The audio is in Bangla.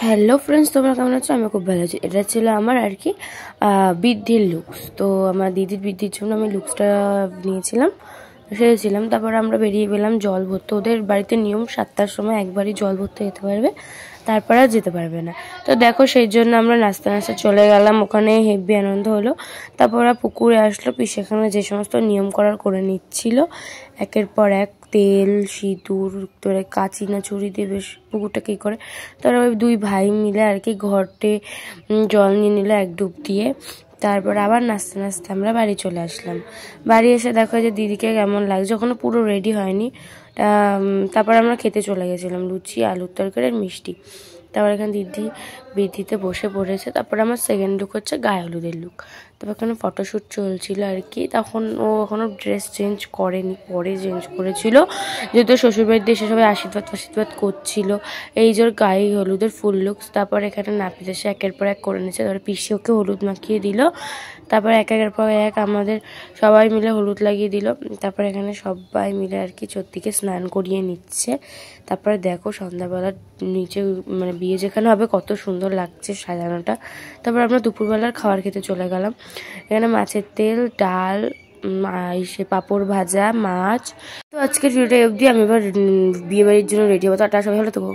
হ্যালো ফ্রেন্ডস, তোমরা কেমন আছো? আমি খুব ভালো আছি। এটা ছিল আমার আর কি বৃদ্ধির লুকস। তো আমার দিদির বৃদ্ধির জন্য আমি লুকসটা নিয়েছিলাম, সেরেছিলাম। তারপর আমরা বেরিয়ে গেলাম জল ভরতে। ওদের বাড়িতে নিয়ম 7টার সময় একবারই জল ভরতে যেতে পারবে, তারপর আর যেতে পারবে না। তো দেখো, সেই জন্য আমরা নাচতে নাচতে চলে গেলাম। ওখানে হেভি আনন্দ হলো। তারপর ওরা পুকুরে আসলো, সেখানে যে সমস্ত নিয়ম করার করে নিচ্ছিল একের পর এক। তেল, সিঁদুর, তোরে কাঁচি না ছুরি দিয়ে বেশ পুকুরটা কী করে। তারা ওই দুই ভাই মিলে আর কি ঘটে জল নিয়ে নিল এক ডুব দিয়ে। তারপর আবার নাচতে নাচতে আমরা বাড়ি চলে আসলাম। বাড়ি এসে দেখো যে দিদিকে কেমন লাগছে, ওখানে পুরো রেডি হয়নি। তারপর আমরা খেতে চলে গেছিলাম লুচি, আলুর তরকারি আর মিষ্টি। তারপর এখানে দিদি বৃদ্ধিতে বসে পড়েছে। তারপর আমার সেকেন্ড লুক হচ্ছে গায়ে হলুদের লুক। তারপর এখানে ফটোশ্যুট চলছিল আর কি। তখন ও এখনও ড্রেস চেঞ্জ করেনি, পরে চেঞ্জ করেছিল, যেহেতু শ্বশুরবাড়িতে এসে সবাই আশীর্বাদ করছিল। এই যে ওর গায়ে হলুদের ফুল লুকস। তারপর এখানে নাপিত এসে একের পর এক করে নিচ্ছে। তারপরে পিসি ওকে হলুদ মাখিয়ে দিল। তারপর একের পর এক আমাদের সবাই মিলে হলুদ লাগিয়ে দিল। তারপর এখানে সবাই মিলে আর কি চোদ্দিকে স্নান করিয়ে নিচ্ছে। তারপরে দেখো সন্ধ্যাবেলা নিচে মানে বিয়ে যেখানে হবে কত সুন্দর লাগছে সাজানোটা। তারপর আমরা দুপুরবেলার খাবার খেতে চলে গেলাম। এখানে মাছের তেল, ডাল, সে পাঁপড় ভাজা, মাছ। তো আজকের ভিডিওটা অবধি। আমি এবার বিয়ে বাড়ির জন্য রেডি হবো। তো সবাই ভালো থাকো।